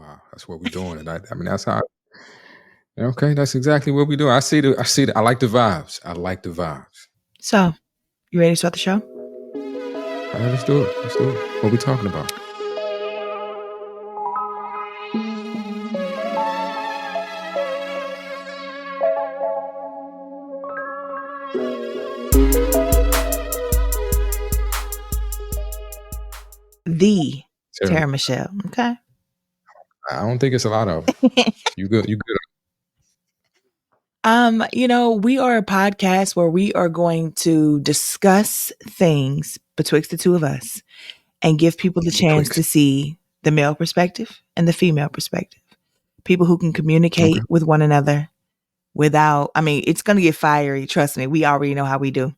Wow, that's what we're doing. And I mean, that's how. Okay, that's exactly what we do. I see the. I like the vibes. I like the vibes. So, you ready to start the show? All right, let's do it. Let's do it. What we talking about? The Tara, Tara Michelle. Okay. I don't think it's a lot of them. You good? You good? We are a podcast where we are going to discuss things betwixt the two of us and give people the chance to Betwixt. see the male perspective and the female perspective. People who can communicate Okay. with one another without, it's going to get fiery. Trust me. We already know how we do,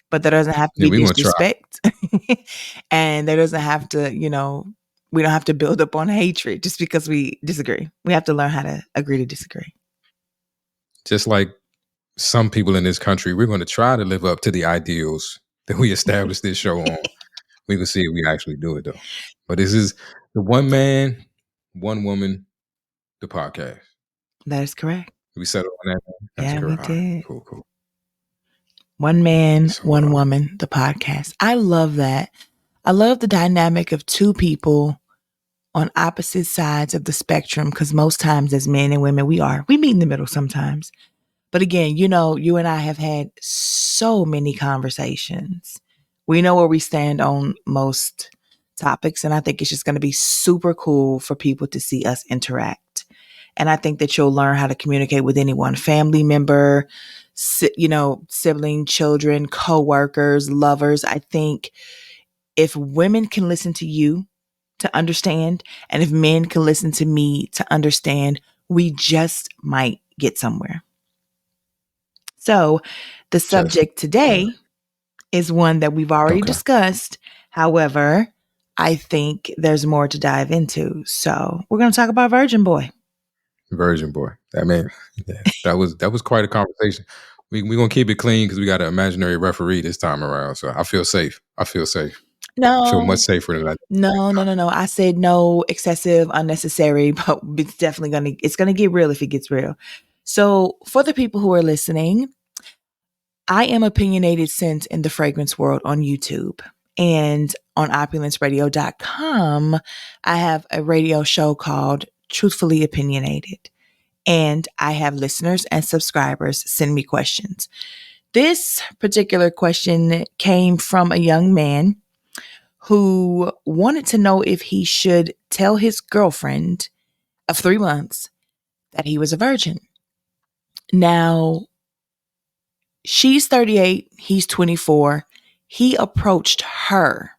but there doesn't have to Yeah, be we gonna try. disrespect. And there doesn't have to, we don't have to build up on hatred just because we disagree. We have to learn how to agree to disagree. Just like some people in this country, we're going to try to live up to the ideals that we established this show on. We can see if we actually do it though. But this is the One Man, One Woman, the podcast. That is correct. We settled on that. That's Yeah, we correct. All right, did. cool. One Man, So, One Woman, the podcast. I love that. I love the dynamic of two people on opposite sides of the spectrum because most times as men and women, we meet in the middle sometimes. But again, you and I have had so many conversations. We know where we stand on most topics, and I think it's just going to be super cool for people to see us interact. And I think that you'll learn how to communicate with anyone, family member, sibling, children, coworkers, lovers. I think if women can listen to you to understand, and if men can listen to me to understand, we just might get somewhere. So the subject today is one that we've already discussed. However, I think there's more to dive into. So we're going to talk about Virgin Boy. Virgin Boy. I mean, yeah, that was quite a conversation. We're going to keep it clean because we got an imaginary referee this time around. So I feel safe. No. I feel much safer than I did. No. I said no excessive, unnecessary, but it's definitely it's going to get real if it gets real. So for the people who are listening, I am Opinionated Scent in the Fragrance World on YouTube. And on OpulenceRadio.com, I have a radio show called Truthfully Opinionated. And I have listeners and subscribers send me questions. This particular question came from a young man who wanted to know if he should tell his girlfriend of 3 months that he was a virgin. Now, she's 38, he's 24. He approached her.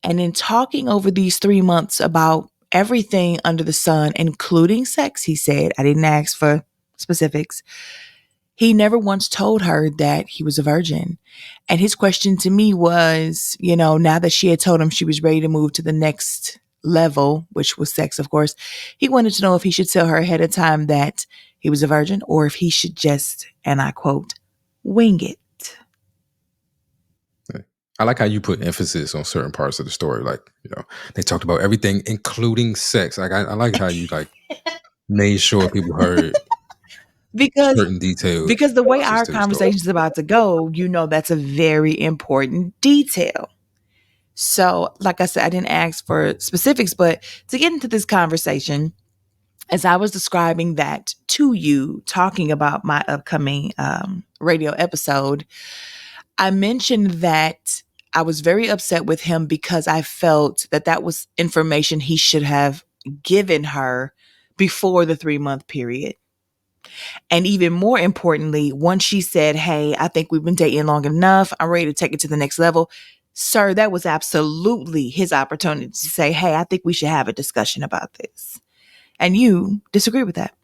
And in talking over these 3 months about everything under the sun, including sex, he said, I didn't ask for specifics. He never once told her that he was a virgin. And his question to me was, now that she had told him she was ready to move to the next level, which was sex, of course, he wanted to know if he should tell her ahead of time that he was a virgin or if he should just, and I quote, wing it. I like how you put emphasis on certain parts of the story. Like, they talked about everything, including sex. Like, I like how you made sure people heard certain details. Because the way our conversation is about to go, that's a very important detail. So, like I said, I didn't ask for specifics, but to get into this conversation, as I was describing that to you, talking about my upcoming radio episode, I mentioned that I was very upset with him because I felt that was information he should have given her before the 3-month period. And even more importantly, once she said, hey, I think we've been dating long enough, I'm ready to take it to the next level. Sir, that was absolutely his opportunity to say, hey, I think we should have a discussion about this. And you disagree with that.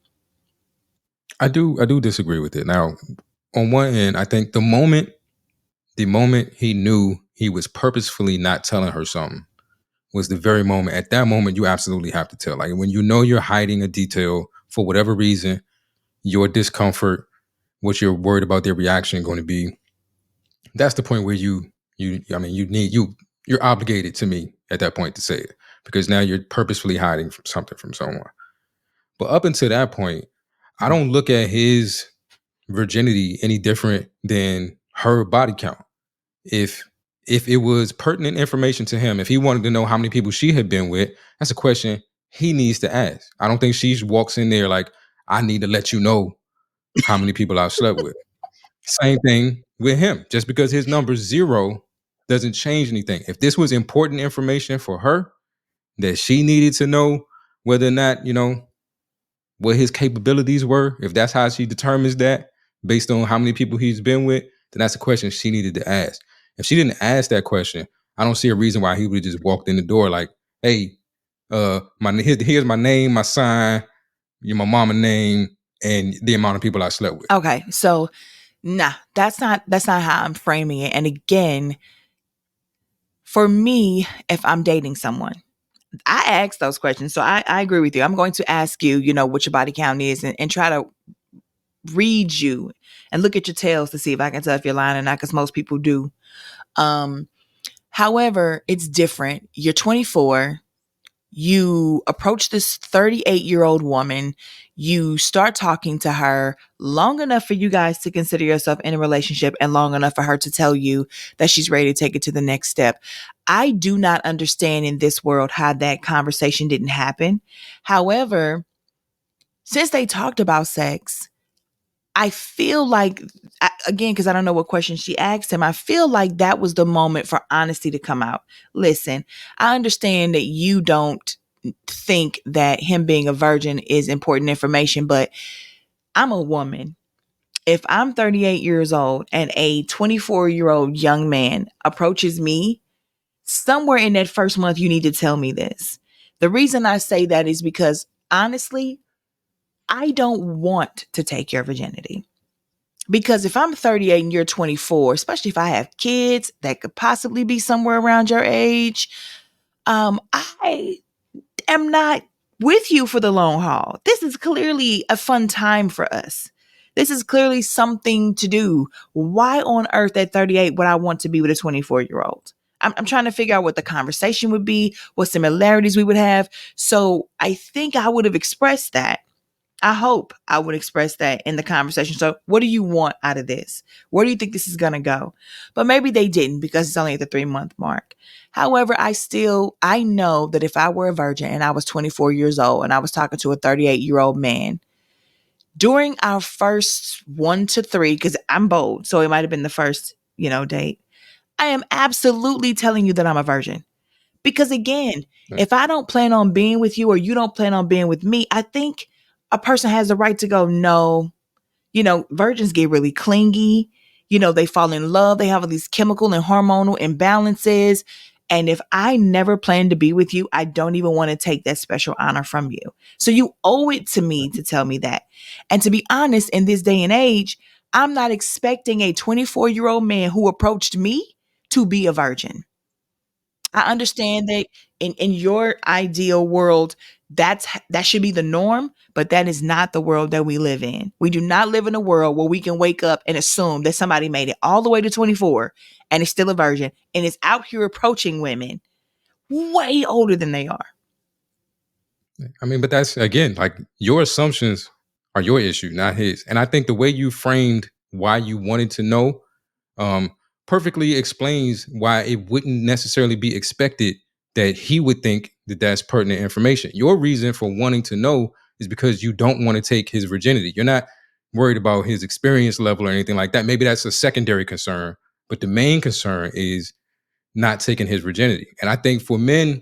I do disagree with it. Now, on one end, I think the moment he knew he was purposefully not telling her something was the very moment. At that moment, you absolutely have to tell. Like when you're hiding a detail for whatever reason, your discomfort, what you're worried about their reaction going to be, that's the point where you're obligated to me at that point to say it. because now you're purposefully hiding from something from someone. But up until that point, I don't look at his virginity any different than her body count. If if it was pertinent information to him, if he wanted to know how many people she had been with, that's a question he needs to ask. I don't think she walks in there like, I need to let you know how many people I've slept with. Same thing with him. Just because his number's 0 doesn't change anything. If this was important information for her that she needed to know whether or not, what his capabilities were, if that's how she determines that based on how many people he's been with, then that's a question she needed to ask. If she didn't ask that question, I don't see a reason why he would have just walked in the door like, "Hey, here's my name, my sign, my mama name, and the amount of people I slept with." Okay, so nah, that's not how I'm framing it. And again, for me, if I'm dating someone, I ask those questions. So I agree with you. I'm going to ask you, what your body count is, and try to read you and look at your tails to see if I can tell if you're lying or not, because most people do. Um, However, it's different. You're 24. You approach this 38-year-old woman. You start talking to her long enough for you guys to consider yourself in a relationship, and long enough for her to tell you that she's ready to take it to the next step. I do not understand in this world how that conversation didn't happen. However, since they talked about sex, I feel like, again, because I don't know what question she asked him, I feel like that was the moment for honesty to come out. Listen, I understand that you don't think that him being a virgin is important information, but I'm a woman. If I'm 38 years old and a 24-year-old young man approaches me, somewhere in that first month, you need to tell me this. The reason I say that is because, honestly, I don't want to take your virginity. Because if I'm 38 and you're 24, especially if I have kids that could possibly be somewhere around your age, I am not with you for the long haul. This is clearly a fun time for us. This is clearly something to do. Why on earth at 38 would I want to be with a 24-year-old? I'm trying to figure out what the conversation would be, what similarities we would have. So I think I would have expressed that. I hope I would express that in the conversation. So, what do you want out of this? Where do you think this is going to go? But maybe they didn't, because it's only at the 3-month mark. However, I know that if I were a virgin and I was 24 years old and I was talking to a 38-year-old man, during our first 1 to 3, because I'm bold, so it might have been the first, date, I am absolutely telling you that I'm a virgin. Because again, if I don't plan on being with you or you don't plan on being with me, I think a person has the right to go, no. Virgins get really clingy. They fall in love. They have all these chemical and hormonal imbalances. And if I never plan to be with you, I don't even want to take that special honor from you. So you owe it to me to tell me that. And to be honest, in this day and age, I'm not expecting a 24-year-old man who approached me to be a virgin. I understand that in your ideal world, that should be the norm, but that is not the world that we live in. We do not live in a world where we can wake up and assume that somebody made it all the way to 24 and is still a virgin and is out here approaching women way older than they are. I mean, but that's again, like, your assumptions are your issue, not his. And I think the way you framed why you wanted to know um, perfectly explains why it wouldn't necessarily be expected that he would think that that's pertinent information. Your reason for wanting to know is because you don't want to take his virginity. You're not worried about his experience level or anything like that. Maybe that's a secondary concern, but the main concern is not taking his virginity. And I think for men,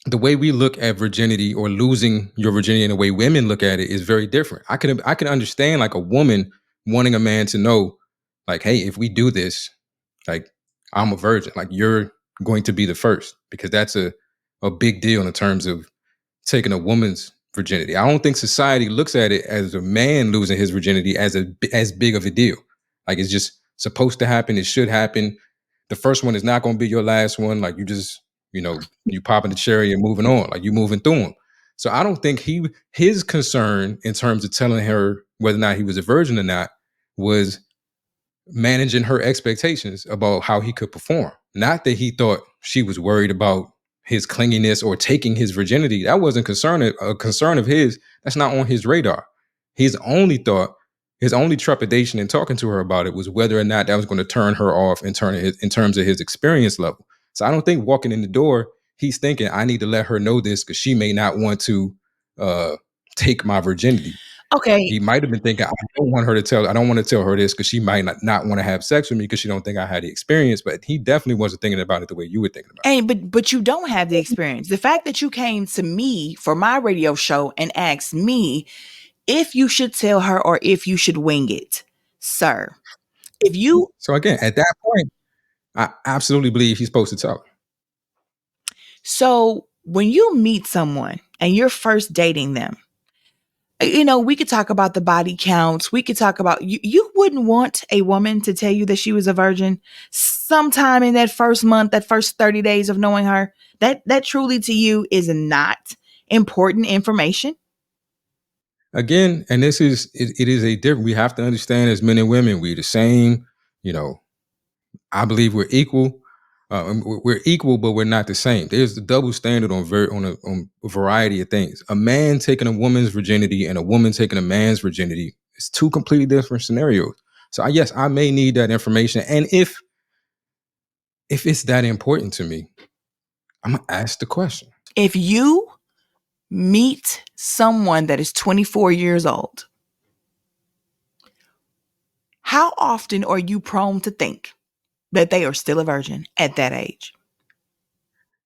the way we look at virginity or losing your virginity and the way women look at it is very different. I can understand like a woman wanting a man to know, like, hey, if we do this, like, I'm a virgin, like, you're going to be the first, because that's a big deal in terms of taking a woman's virginity. I don't think society looks at it as a man losing his virginity as big of a deal. Like, it's just supposed to happen. It should happen. The first one is not going to be your last one. Like, you just, you popping the cherry and moving on. Like, you moving through them. So I don't think his concern in terms of telling her whether or not he was a virgin or not was managing her expectations about how he could perform. Not that he thought she was worried about his clinginess or taking his virginity. That wasn't a concern of his. That's not on his radar. His only thought, his only trepidation in talking to her about it was whether or not that was going to turn her off in terms of his experience level. So I don't think walking in the door, he's thinking, I need to let her know this because she may not want to uh, take my virginity. Okay. He might have been thinking, I don't want to tell her this because she might not want to have sex with me because she don't think I had the experience. But he definitely wasn't thinking about it the way you were thinking about And but you don't have the experience. The fact that you came to me for my radio show and asked me if you should tell her or if you should wing it, sir. If it. you So again, at that point, I absolutely believe he's supposed to tell her. So when you meet someone and you're first dating them, you know, we could talk about the body counts. We could talk about you wouldn't want a woman to tell you that she was a virgin sometime in that first month, that first 30 days of knowing her. That truly to you is not important information. Again, and this is it is a different. We have to understand as men and women, we're the same. You know, I believe we're equal. We're equal, but we're not the same. There's the double standard on a variety of things. A man taking a woman's virginity and a woman taking a man's virginity is two completely different scenarios. So yes, I may need that information, and if it's that important to me, I'm gonna ask the question. If you meet someone that is 24 years old, how often are you prone to think that they are still a virgin at that age?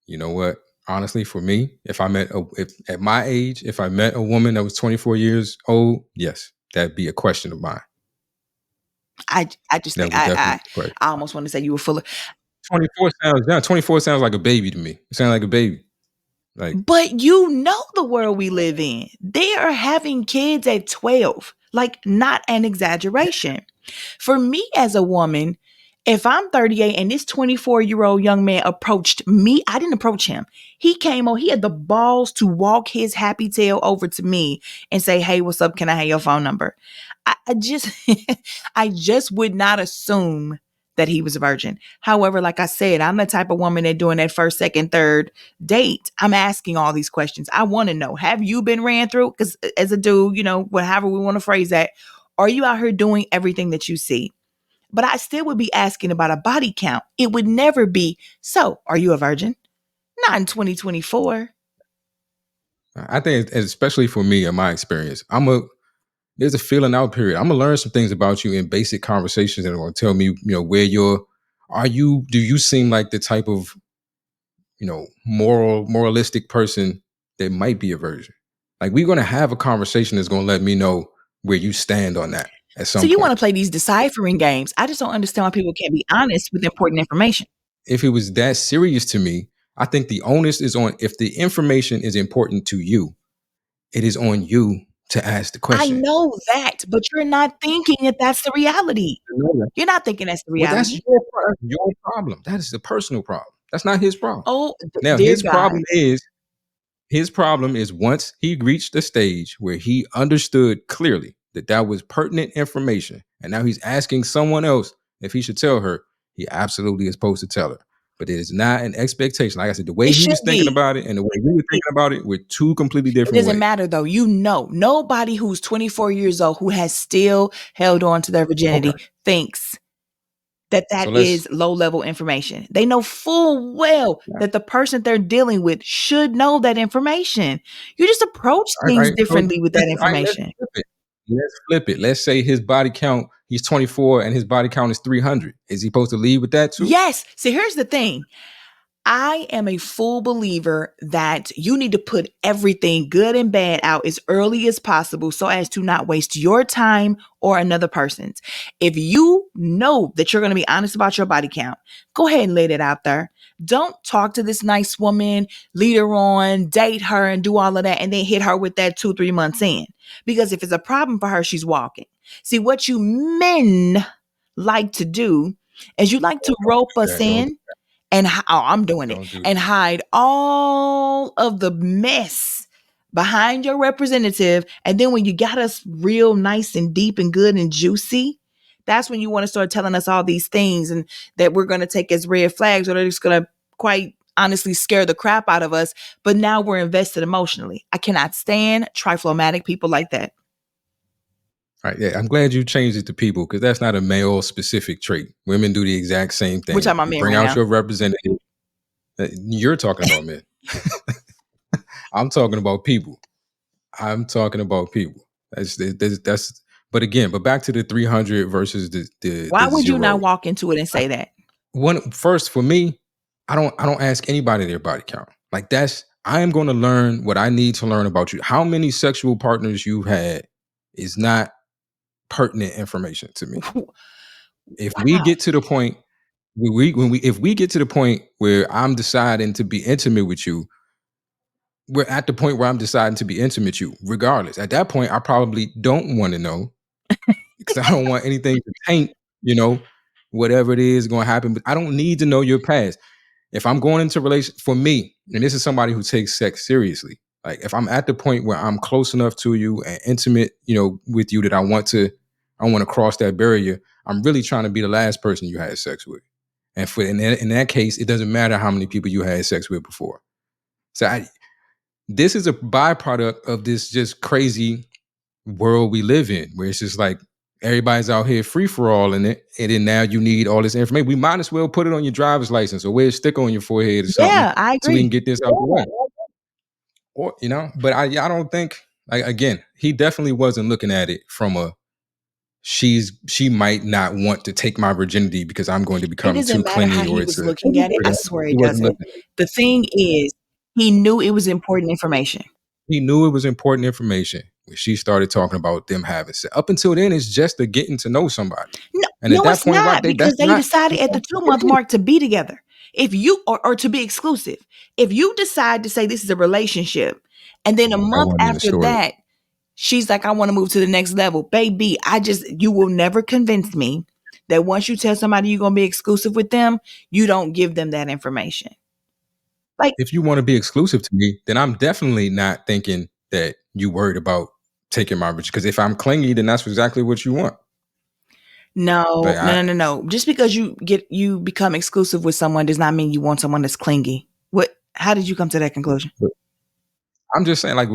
You know what? Honestly, for me, if at my age, if I met a woman that was 24 years old, yes, that'd be a question of mine. I just That think would definitely be a question. I almost want to say you were full of. 24 sounds like a baby to me. It sounds like a baby. Like, But you know the world we live in. They are having kids at 12. Like, not an exaggeration. For me as a woman, if I'm 38 and this 24-year-old young man approached me, I didn't approach him. He came on, he had the balls to walk his happy tail over to me and say, "Hey, what's up? Can I have your phone number?" I just I just would not assume that he was a virgin. However, like I said, I'm the type of woman that doing that first, second, third date, I'm asking all these questions. I want to know, have you been ran through? Because as a dude, you know, whatever we want to phrase that, are you out here doing everything that you see? But I still would be asking about a body count. It would never be, so are you a virgin? Not in 2024. I think, especially for me, in my experience, there's a feeling out period. I'm gonna learn some things about you in basic conversations that are gonna tell me, where do you seem like the type of, moralistic person that might be a virgin? Like, we're gonna have a conversation that's gonna let me know where you stand on that at So some you want point. to play these deciphering games. I just don't understand why people can't be honest with important information. If it was that serious to me, I think the onus is on, if the information is important to you, it is on you to ask the I question. know that, but you're not thinking that that's the reality. You're not thinking that's the Well, that's reality. your problem. That is the personal problem. That's not his problem. Oh, Now, dear God. his problem is once he reached the stage where he understood clearly that that was pertinent information, and now he's asking someone else if he should tell her, he absolutely is supposed to tell her. But it is not an expectation. Like I said, the way It he should was thinking be. about it and the way you were thinking about it were two completely It different doesn't ways. matter though. You know, nobody who's 24 years old who has still held on to their Okay. virginity thinks that So that let's is low level information. They know full well that the person they're dealing with should know that information. You just approach all things right. So differently with that let's information. flip it. Let's flip it. Let's say his body count, he's 24 and his body count is 300. Is he supposed to leave with that too? Yes. See, here's the thing. I am a full believer that you need to put everything good and bad out as early as possible so as to not waste your time or another person's. If you know that you're going to be honest about your body count, go ahead and lay it out there. Don't talk to this nice woman, lead her on, date her, and do all of that, and then hit her with that 2-3 months in. Because if it's a problem for her, she's walking. See, what you men like to do is you like to rope us Don't in and I'm doing it don't do and hide all of the mess behind your representative. And then when you got us real nice and deep and good and juicy, that's when you want to start telling us all these things and that we're going to take as red flags or they're just going to quite honestly scare the crap out of us, but now we're invested emotionally. I cannot stand triflomatic people like that. All right, yeah, I'm glad you changed it to people because that's not a male specific trait. Women do the exact same We're thing. talking about You men bring right out now. your representative. You're talking about men. I'm talking about people. I'm talking about people. That's. But again, but back to the 300 versus the Why would you not zero. walk into it and say that? One first for me, I don't ask anybody their body count. Like that's I am going to learn what I need to learn about you. How many sexual partners you've had is not pertinent information to me. If we Wow. get to the point when we if we get to the point where I'm deciding to be intimate with you, we're at the point where I'm deciding to be intimate with you, regardless. At that point, I probably don't want to know because I don't want anything to taint, you know, whatever it is going to happen. But I don't need to know your past. If I'm going into a relation for me, and this is somebody who takes sex seriously, like if I'm at the point where I'm close enough to you and intimate, with you that I want to cross that barrier. I'm really trying to be the last person you had sex with. And in that case, it doesn't matter how many people you had sex with before. So this is a byproduct of this just crazy world we live in, where it's just like everybody's out here free for all in it, and then now you need all this information. We might as well put it on your driver's license or wear a sticker on your forehead or something, Yeah, I so we agree. can get this out the way. Or but I don't think, like, again, he definitely wasn't looking at it from a she might not want to take my virginity because I'm going to It become too doesn't matter how clingy, or he it's was a looking at it. I swear he it wasn't doesn't. looking. The thing is, he knew it was important information. He knew it was important information when she started talking about them having sex. Up until then, it's just a getting to know somebody. No, And at no, that it's point, why not they because that's they not decided at the 2 month mark to be together. If you or to be exclusive, if you decide to say this is a relationship, and then a that month wasn't in the after story. that, she's like, I want to move to the next level. Baby, you will never convince me that once you tell somebody you're going to be exclusive with them, you don't give them that information. Like, If you want to be exclusive to me, then I'm definitely not thinking that you worried about taking my virginity. Because if I'm clingy, then that's exactly what you want. no, Like no, I, no, no, no. Just because you become exclusive with someone does not mean you want someone that's clingy. What? How did you come to that conclusion? I'm just saying, like,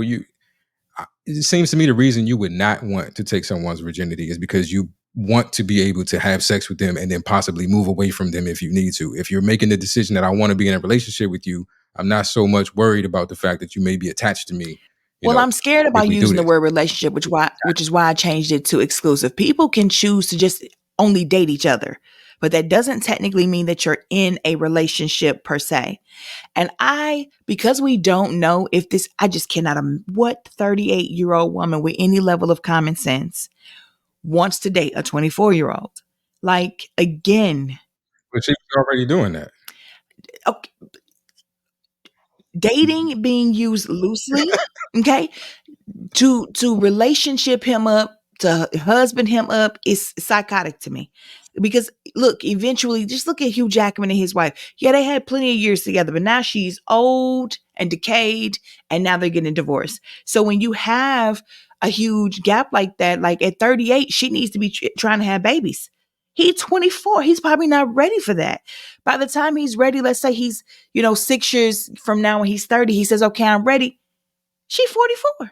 it seems to me the reason you would not want to take someone's virginity is because you want to be able to have sex with them and then possibly move away from them if you need to. If you're making the decision that I want to be in a relationship with you, I'm not so much worried about the fact that you may be attached to me, Well, I'm scared if about we do using the this. word relationship, which is why I changed it to exclusive. People can choose to just only date each other, but that doesn't technically mean that you're in a relationship per se. And because we don't know if this, I just cannot, what 38-year-old woman with any level of common sense wants to date a 24-year-old? Like, again, But she was already doing that. okay, dating being used loosely, okay? To relationship him up, to husband him up is psychotic to me. Because look, eventually, just look at Hugh Jackman and his wife. Yeah, they had plenty of years together, but now she's old and decayed, and now they're getting divorced. So when you have a huge gap like that, like at 38, she needs to be trying to have babies. He's 24. He's probably not ready for that. By the time he's ready, let's say he's, 6 years from now when he's 30, he says, okay, I'm ready. She's 44.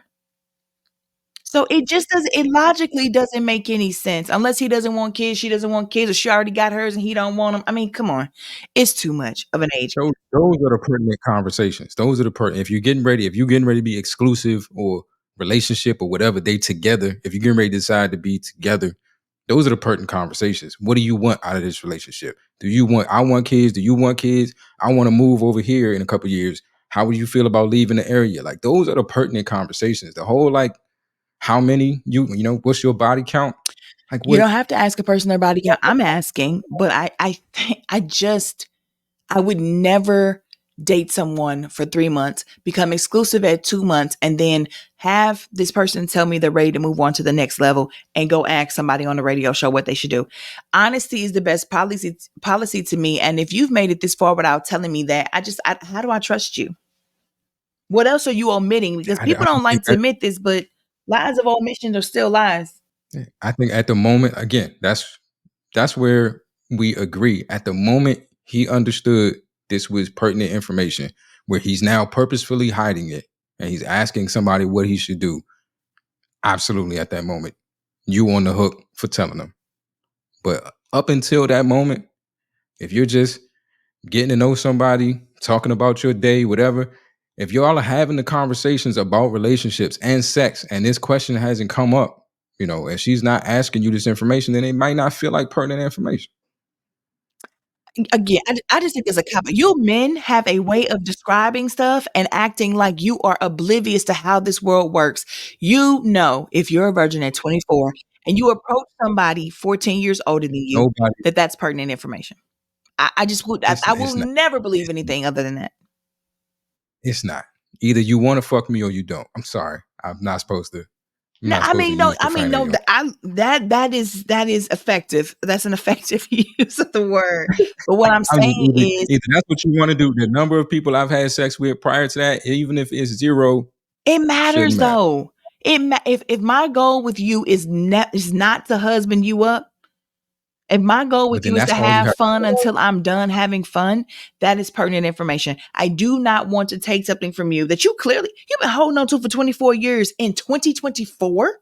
So it logically doesn't make any sense unless he doesn't want kids, she doesn't want kids, or she already got hers and he don't want them. I mean, come on. It's too much of an age. Those are the pertinent conversations. Those are the pertinent. If you're getting ready to be exclusive or relationship or whatever, they together. If you're getting ready to decide to be together, those are the pertinent conversations. What do you want out of this relationship? I want kids? Do you want kids? I want to move over here in a couple of years. How would you feel about leaving the area? Like those are the pertinent conversations. The whole like how many what's your body count? Like You what? don't have to ask a person their body count. I'm asking, but I think I would never date someone for 3 months, become exclusive at 2 months, and then have this person tell me they're ready to move on to the next level and go ask somebody on the radio show what they should do. Honesty is the best policy to me. And if you've made it this far without telling me that, how do I trust you? What else are you omitting? Because I people don't don't think like to that. admit this, but lies of omission are still lies. I think at the moment, again, that's where we agree. At the moment, he understood this was pertinent information, where he's now purposefully hiding it and he's asking somebody what he should do, absolutely at that moment, you on the hook for telling them. But up until that moment, if you're just getting to know somebody, talking about your day, whatever, if y'all are having the conversations about relationships and sex and this question hasn't come up, and she's not asking you this information, then it might not feel like pertinent information. Again, I just think there's a couple. You men have a way of describing stuff and acting like you are oblivious to how this world works. You know, if you're a virgin at 24 and you approach somebody 14 years older than you, Nobody, that's pertinent information. I just would, it's I will it's not. never believe It's, anything other than that. it's not. Either you want to fuck me or you don't. I'm sorry. I'm not supposed to. I'm No, not supposed to no, use profanity no. on. That is effective. That's an effective use of the word. But what I'm I mean, saying is, either that's what you want to do. The number of people I've had sex with prior to that, even if it's zero, it shouldn't matters matter. though. If my goal with you is not to husband you up, if my goal But with then you is that's to all you have have. fun until I'm done having fun, that is pertinent information. I do not want to take something from you that you've been holding on to for 24 years in 2024.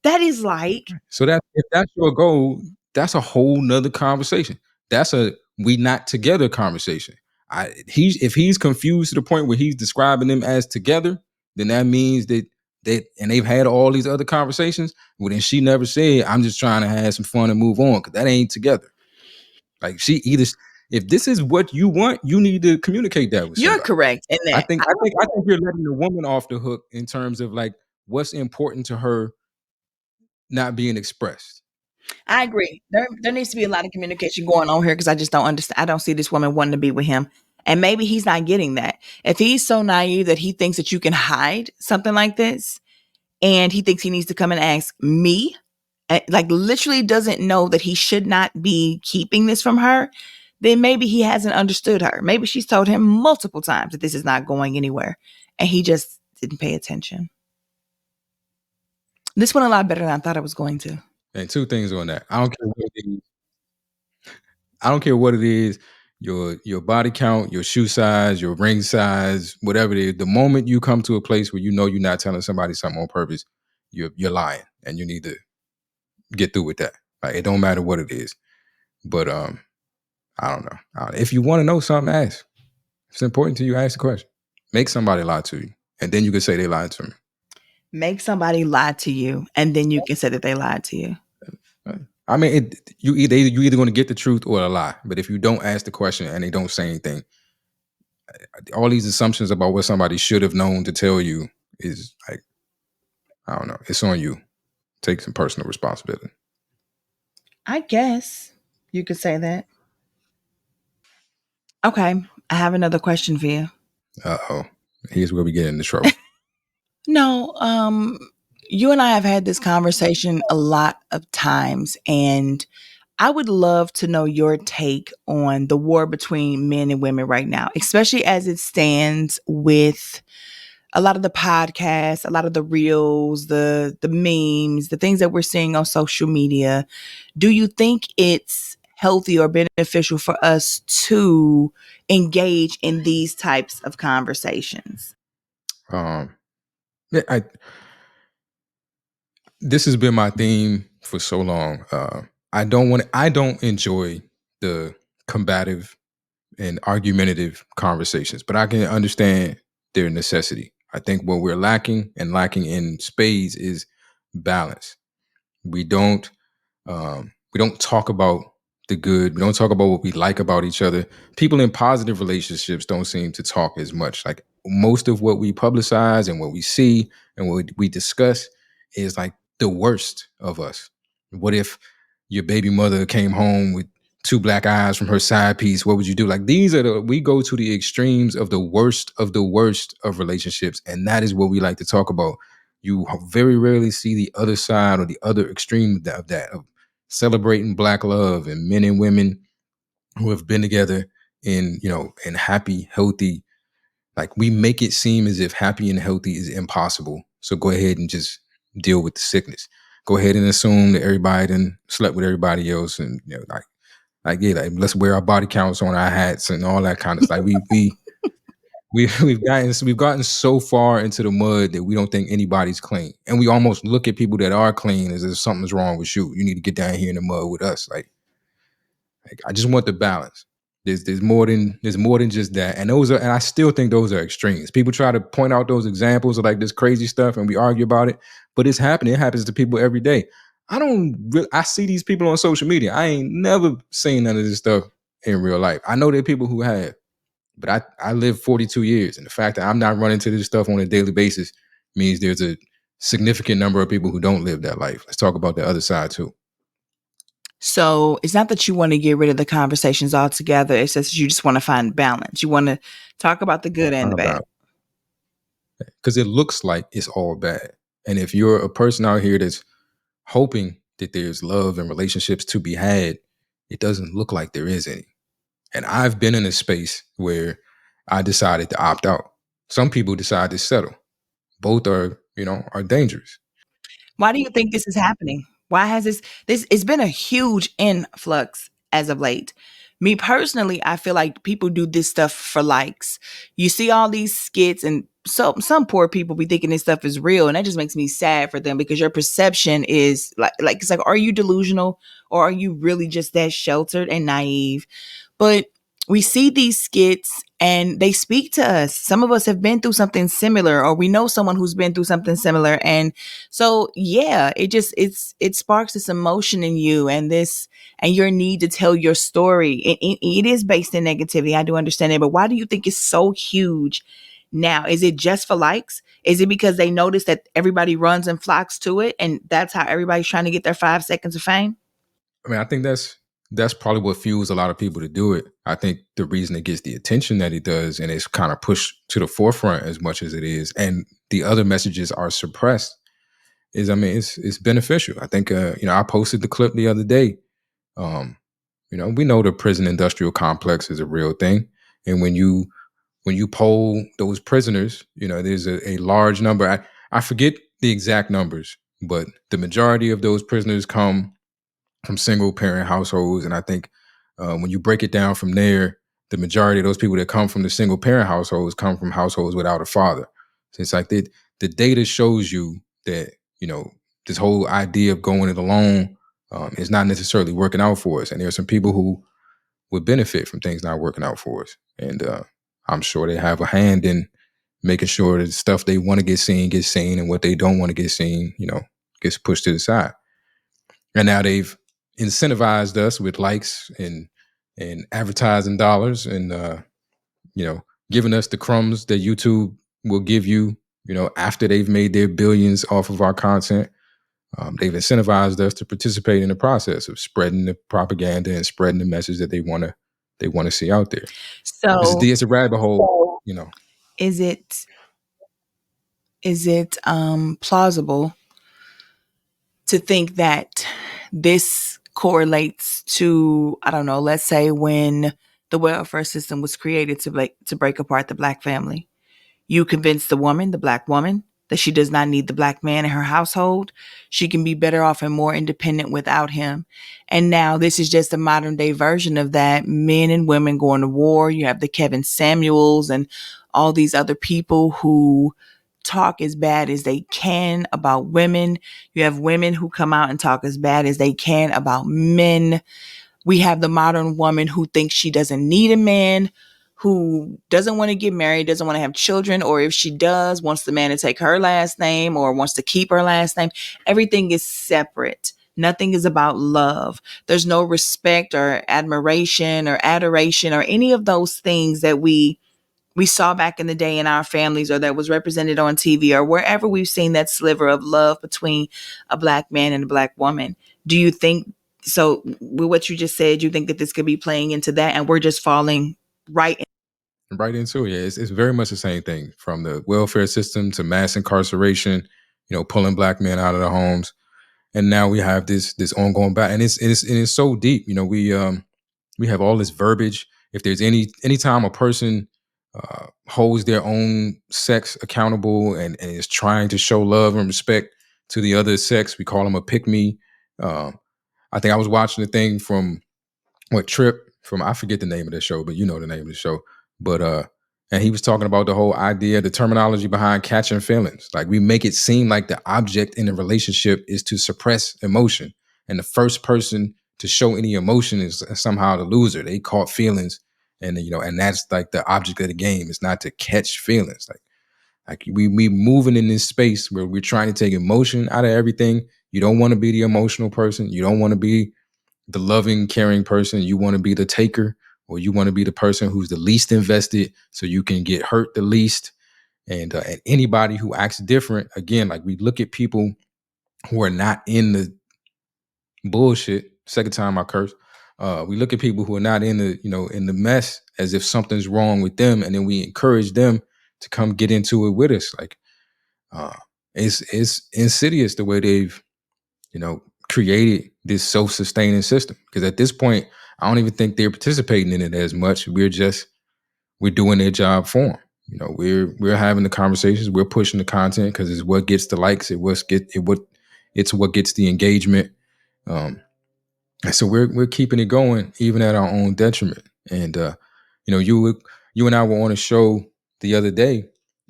That is like, So that if that's your goal, that's a whole nother conversation. That's a we not together conversation. If he's confused to the point where he's describing them as together, then that means that and they've had all these other conversations. Well, then she never said, "I'm just trying to have some fun and move on," because that ain't together. Like she either, if this is what you want, you need to communicate that with you're somebody. correct in I that. think I think I think you're letting the woman off the hook in terms of like what's important to her not being expressed. I agree. There needs to be a lot of communication going on here because I just don't understand. I don't see this woman wanting to be with him. And maybe he's not getting that. If he's so naive that he thinks that you can hide something like this and he thinks he needs to come and ask me, like literally doesn't know that he should not be keeping this from her, then maybe he hasn't understood her. Maybe she's told him multiple times that this is not going anywhere and he just didn't pay attention. This went a lot better than I thought it was going to. And two things on that. I don't care what it is. I don't care what it is. Your body count, your shoe size, your ring size, whatever it is. The moment you come to a place where you know you're not telling somebody something on purpose, you're lying, and you need to get through with that. Like it don't matter what it is. But I don't know. If you want to know something, ask. If it's important to you, ask the question. Make somebody lie to you, and then you can say they lied to me. Make somebody lie to you, and then you can say that they lied to you. I mean, you either going to get the truth or a lie. But if you don't ask the question and they don't say anything, all these assumptions about what somebody should have known to tell you is like, I don't know. It's on you. Take some personal responsibility. I guess you could say that. Okay, I have another question for you. Uh-oh. Here's where we get into trouble. No, you and I have had this conversation a lot of times, and I would love to know your take on the war between men and women right now, especially as it stands with a lot of the podcasts, a lot of the reels, the memes, the things that we're seeing on social media. Do you think it's healthy or beneficial for us to engage in these types of conversations? Um, yeah, this has been my theme for so long. I don't enjoy the combative and argumentative conversations, but I can understand their necessity. I think what we're lacking in spades is balance. We don't we don't talk about the good. We don't talk about what we like about each other. People in positive relationships don't seem to talk as much. Like most of what we publicize and what we see and what we discuss is like the worst of us. What if your baby mother came home with two black eyes from her side piece? What would you do? Like these are we go to the extremes of the worst of relationships, and that is what we like to talk about. You very rarely see the other side or the other extreme of that, of celebrating black love and men and women who have been together in happy, healthy. Like we make it seem as if happy and healthy is impossible. So go ahead and just deal with the sickness. Go ahead and assume that everybody then slept with everybody else, and like Like, yeah, like, let's wear our body counts on our hats and all that kind of stuff. We've gotten so far into the mud that we don't think anybody's clean, and we almost look at people that are clean as if something's wrong with you. You need to get down here in the mud with us. Like I just want the balance. There's more than just that, and I still think those are extremes. People try to point out those examples of like this crazy stuff, and we argue about it, but it's happening. It happens to people every day. I see these people on social media. I ain't never seen none of this stuff in real life. I know there are people who have, but I lived 42 years, and the fact that I'm not running into this stuff on a daily basis means there's a significant number of people who don't live that life. Let's talk about the other side too. So it's not that you want to get rid of the conversations altogether. It's just you just want to find balance. You want to talk about the good and the bad. Because it looks like it's all bad. And if you're a person out here that's hoping that there's love and relationships to be had, it doesn't look like there is any. And I've been in a space where I decided to opt out. Some people decide to settle. Both are dangerous. Why do you think this is happening? Why has this it's been a huge influx as of late. Me personally, I feel like people do this stuff for likes. You see all these skits and some poor people be thinking this stuff is real, and that just makes me sad for them because your perception is like it's like, are you delusional or are you really just that sheltered and naive? But we see these skits and they speak to us. Some of us have been through something similar, or we know someone who's been through something similar. And so, yeah, it sparks this emotion in you and this and your need to tell your story. It is based in negativity. I do understand it, but why do you think it's so huge now? Is it just for likes? Is it because they notice that everybody runs and flocks to it, and that's how everybody's trying to get their 5 seconds of fame? I mean, I think that's probably what fuels a lot of people to do it. I think the reason it gets the attention that it does and it's kind of pushed to the forefront as much as it is, and the other messages are suppressed, is, I mean, it's beneficial. I think I posted the clip the other day. Um, we know the prison industrial complex is a real thing, and when you poll those prisoners, there's a large number. I forget the exact numbers, but the majority of those prisoners come from single parent households. And I think when you break it down from there, the majority of those people that come from the single parent households come from households without a father. So it's like the data shows you that, this whole idea of going it alone is not necessarily working out for us. And there are some people who would benefit from things not working out for us. And I'm sure they have a hand in making sure that the stuff they want to get seen gets seen, and what they don't want to get seen, gets pushed to the side. And now they've incentivized us with likes and advertising dollars, and you know giving us the crumbs that YouTube will give you. After they've made their billions off of our content, they've incentivized us to participate in the process of spreading the propaganda and spreading the message that they want to see out there. So It's a rabbit hole. is it plausible to think that this correlates to, I don't know, let's say when the welfare system was created to break apart the black family? You convince the black woman, that she does not need the black man in her household. She can be better off and more independent without him. And now this is just a modern day version of that. Men and women going to war. You have the Kevin Samuels and all these other people who talk as bad as they can about women. You have women who come out and talk as bad as they can about men. We have the modern woman who thinks she doesn't need a man, who doesn't want to get married, doesn't want to have children, or if she does, wants the man to take her last name or wants to keep her last name. Everything is separate. Nothing is about love. There's no respect or admiration or adoration or any of those things that we saw back in the day in our families, or that was represented on TV, or wherever we've seen that sliver of love between a black man and a black woman. Do you think so? With what you just said, you think that this could be playing into that, and we're just falling right Right into it. Yeah, it's very much the same thing, from the welfare system to mass incarceration, pulling black men out of their homes. And now we have this ongoing battle, and it's so deep. We have all this verbiage. If there's anytime a person holds their own sex accountable, and is trying to show love and respect to the other sex, we call them a pick me. I think I was watching the thing from what Trip from, I forget the name of the show, but you know the name of the show. But and he was talking about the whole idea, the terminology behind catching feelings. Like we make it seem like the object in a relationship is to suppress emotion, and the first person to show any emotion is somehow the loser. They caught feelings, and and that's like the object of the game is not to catch feelings. Like we moving in this space where we're trying to take emotion out of everything. You don't want to be the emotional person. You don't want to be the loving, caring person. You want to be the taker, or you want to be the person who's the least invested, so you can get hurt the least. And anybody who acts different, again, like we look at people who are not in the bullshit. Second time I curse. We look at people who are not in the in the mess as if something's wrong with them, and then we encourage them to come get into it with us. Like uh, it's insidious the way they've created this self-sustaining system. Because at this point, I don't even think they're participating in it as much. We're doing their job for them. We're having the conversations, we're pushing the content because it's what gets the likes, it's what gets the engagement. And so we're keeping it going even at our own detriment. And you and I were on a show the other day,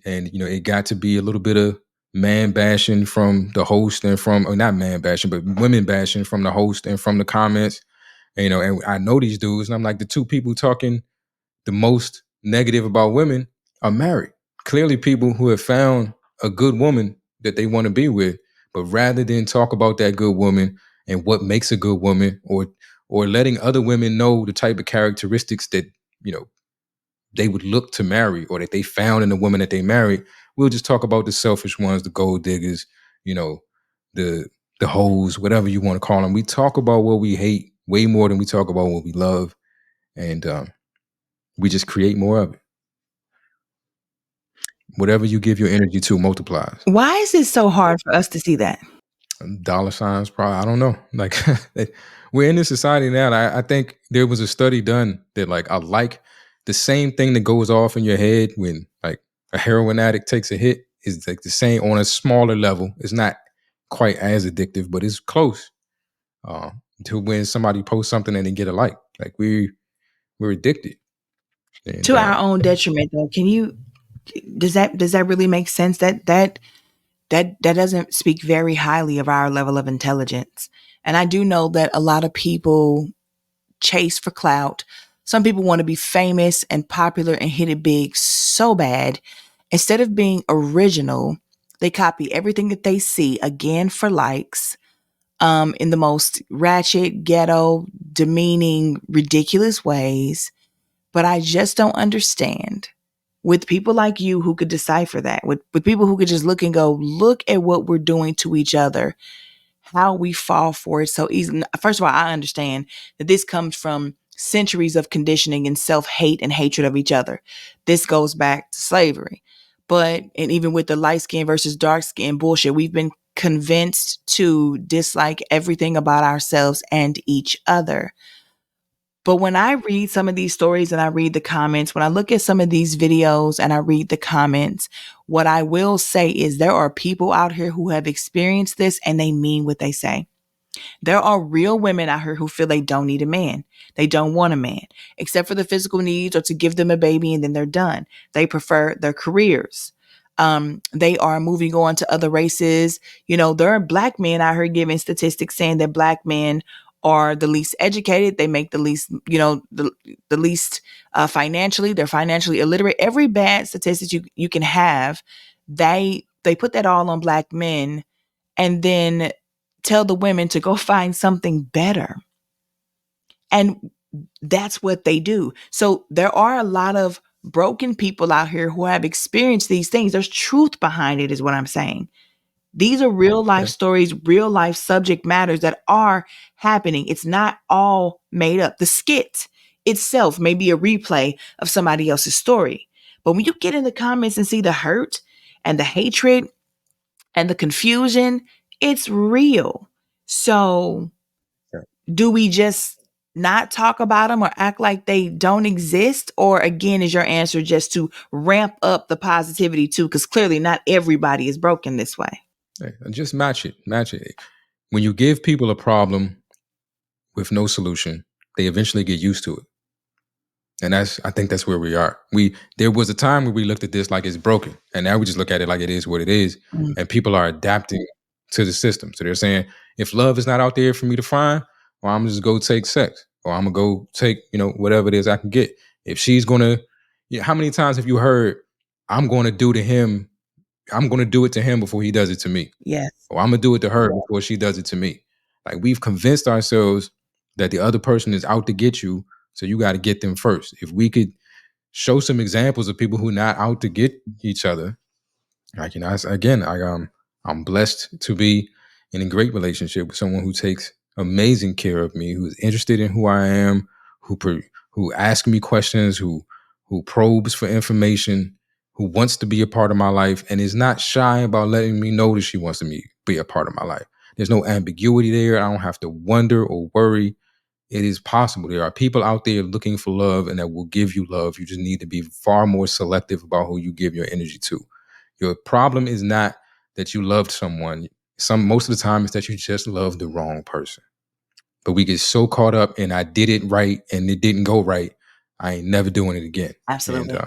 and it got to be a little bit of man bashing from the host and from, or not man bashing, but women bashing from the host and from the comments. And I know these dudes, and I'm like, the two people talking the most negative about women are married. Clearly, people who have found a good woman that they want to be with, but rather than talk about that good woman and what makes a good woman, or letting other women know the type of characteristics that you know they would look to marry, or that they found in the woman that they married, we'll just talk about the selfish ones, the gold diggers, you know, the the hoes, whatever you want to call them. We talk about what we hate way more than we talk about what we love, and we just create more of it. Whatever you give your energy to multiplies. Why is it so hard for us to see that? Dollar signs, probably. I don't know. Like we're in this society now. I think there was a study done that like the same thing that goes off in your head when like a heroin addict takes a hit is like the same on a smaller level. It's not quite as addictive, but it's close uh, to when somebody posts something and they get a like. Like we're addicted, and To our own detriment, though. Can you does that really make sense? That doesn't speak very highly of our level of intelligence. And I do know that a lot of people chase for clout. Some people want to be famous and popular and hit it big so bad. Instead of being original, they copy everything that they see again for likes, in the most ratchet, ghetto, demeaning, ridiculous ways. But I just don't understand with people like you who could decipher that, with people who could just look and go, look at what we're doing to each other, how we fall for it so easily. First of all, I understand that this comes from centuries of conditioning and self-hate and hatred of each other. This goes back to slavery. And even with the light skin versus dark skin bullshit, we've been convinced to dislike everything about ourselves and each other. But when I read some of these stories and I read the comments, when I look at some of these videos and I read the comments, what I will say is there are people out here who have experienced this and they mean what they say. There are real women out here who feel they don't need a man. They don't want a man, except for the physical needs or to give them a baby and then they're done. They prefer their careers. They are moving on to other races. There are black men out here giving statistics saying that black men are the least educated. They make the least, the least financially. They're financially illiterate. Every bad statistic you can have, they put that all on black men and then tell the women to go find something better. And that's what they do. So there are a lot of broken people out here who have experienced these things. There's truth behind it, is what I'm saying. These are real life okay. stories, real life subject matters that are happening. It's not all made up. The skit itself may be a replay of somebody else's story. But when you get in the comments and see the hurt and the hatred and the confusion, it's real. So do we just not talk about them or act like they don't exist? Or again, is your answer just to ramp up the positivity too? Because clearly not everybody is broken this way. Yeah, and just match it. When you give people a problem with no solution, they eventually get used to it. And I think that's where we are. There was a time where we looked at this like it's broken, and now we just look at it like it is what it is. Mm, And people are adapting to the system. So they're saying, if love is not out there for me to find, well, I'm gonna just go take sex, or I'm gonna go take whatever it is I can get. If she's gonna, how many times have you heard, I'm gonna do to him, I'm gonna do it to him before he does it to me, yes, or I'm gonna do it to her before she does it to me. Like we've convinced ourselves that the other person is out to get you, so you got to get them first. If we could show some examples of people who not out to get each other. Like again, I'm blessed to be in a great relationship with someone who takes amazing care of me, who's interested in who I am, who asks me questions, who probes for information, who wants to be a part of my life, and is not shy about letting me know that she wants to be a part of my life. There's no ambiguity there. I don't have to wonder or worry. It is possible. There are people out there looking for love and that will give you love. You just need to be far more selective about who you give your energy to. Your problem is not that you loved someone. Most of the time it's that you just love the wrong person. But we get so caught up in I did it right and it didn't go right. I ain't never doing it again. And absolutely.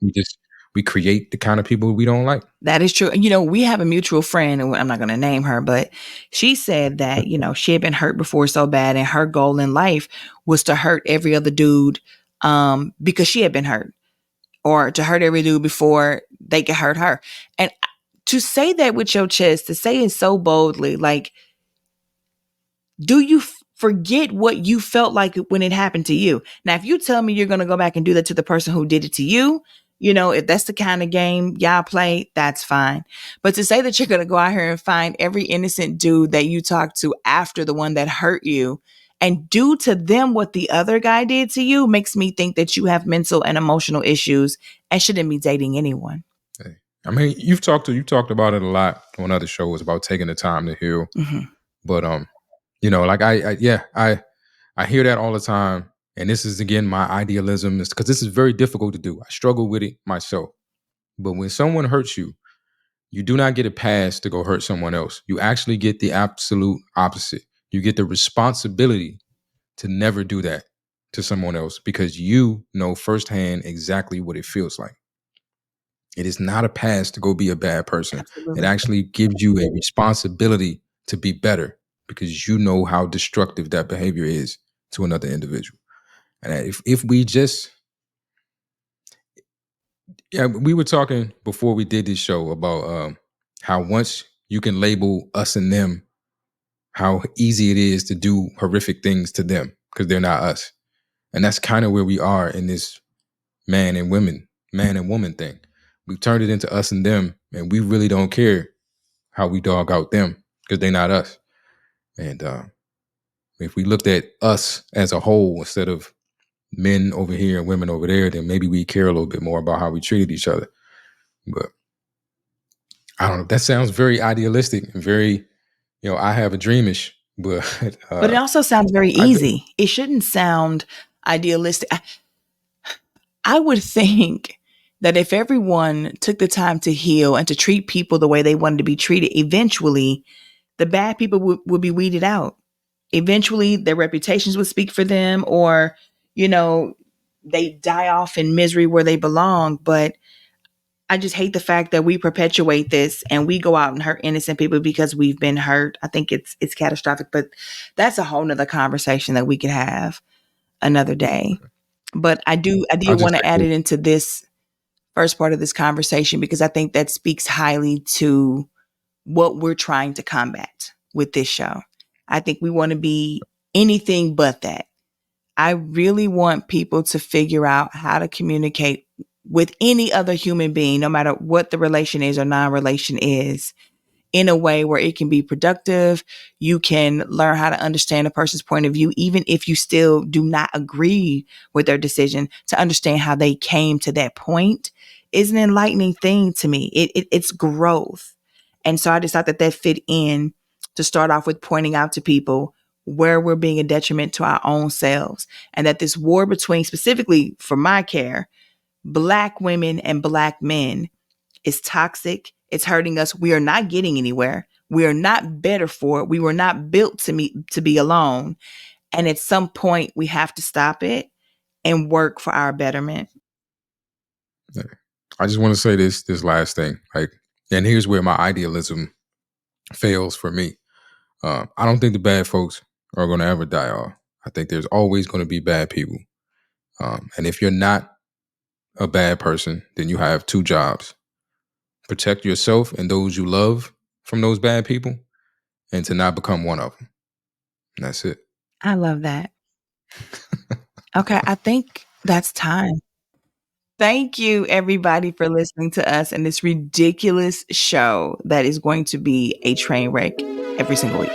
we just we create the kind of people we don't like. That is true. We have a mutual friend, and I'm not going to name her, but she said that, she had been hurt before so bad, and her goal in life was to hurt every other dude because she had been hurt, or to hurt every dude before they could hurt her. And to say that with your chest, to say it so boldly, like, do you forget what you felt like when it happened to you? Now, if you tell me you're going to go back and do that to the person who did it to you, if that's the kind of game y'all play, that's fine. But to say that you're going to go out here and find every innocent dude that you talked to after the one that hurt you and do to them what the other guy did to you makes me think that you have mental and emotional issues and shouldn't be dating anyone. Hey, I mean, you talked about it a lot on other shows about taking the time to heal. Mm-hmm. But like I hear that all the time. And this is again my idealism, is because this is very difficult to do. I struggle with it myself. But when someone hurts you, you do not get a pass to go hurt someone else. You actually get the absolute opposite. You get the responsibility to never do that to someone else because you know firsthand exactly what it feels like. It is not a pass to go be a bad person. It Absolutely. actually gives you a responsibility to be better because you know how destructive that behavior is to another individual. And if we just, yeah, we were talking before we did this show about how once you can label us and them, how easy it is to do horrific things to them because they're not us. And that's kind of where we are in this man and woman thing. We've turned it into us and them, and we really don't care how we dog out them because they're not us. And if we looked at us as a whole instead of men over here and women over there, then maybe we care a little bit more about how we treated each other. But I don't know. That sounds very idealistic and very, I have a dreamish. But But it also sounds very I think easy. It shouldn't sound idealistic. I would think that if everyone took the time to heal and to treat people the way they wanted to be treated, eventually the bad people would be weeded out. Eventually their reputations would speak for them, or, they die off in misery where they belong. But I just hate the fact that we perpetuate this and we go out and hurt innocent people because we've been hurt. I think it's catastrophic, but that's a whole nother conversation that we could have another day. But I did I'll just want to say add this. it into this first part of this conversation because I think that speaks highly to what we're trying to combat with this show. I think we want to be anything but that. I really want people to figure out how to communicate with any other human being, no matter what the relation is or non-relation is, in a way where it can be productive. You can learn how to understand a person's point of view, even if you still do not agree with their decision. To understand how they came to that point is an enlightening thing to me. It's growth. And so I just thought that that fit in to start off with pointing out to people where we're being a detriment to our own selves. And that this war between, specifically for my care, Black women and Black men is toxic. It's hurting us. We are not getting anywhere. We are not better for it. We were not built to be alone. And at some point, we have to stop it and work for our betterment. Yeah. I just want to say this last thing, like, and here's where my idealism fails for me. I don't think the bad folks are going to ever die off. I think there's always going to be bad people. And if you're not a bad person, then you have two jobs: protect yourself and those you love from those bad people, and to not become one of them. And that's it. I love that. Okay, I think that's time. Thank you, everybody, for listening to us in this ridiculous show that is going to be a train wreck every single week.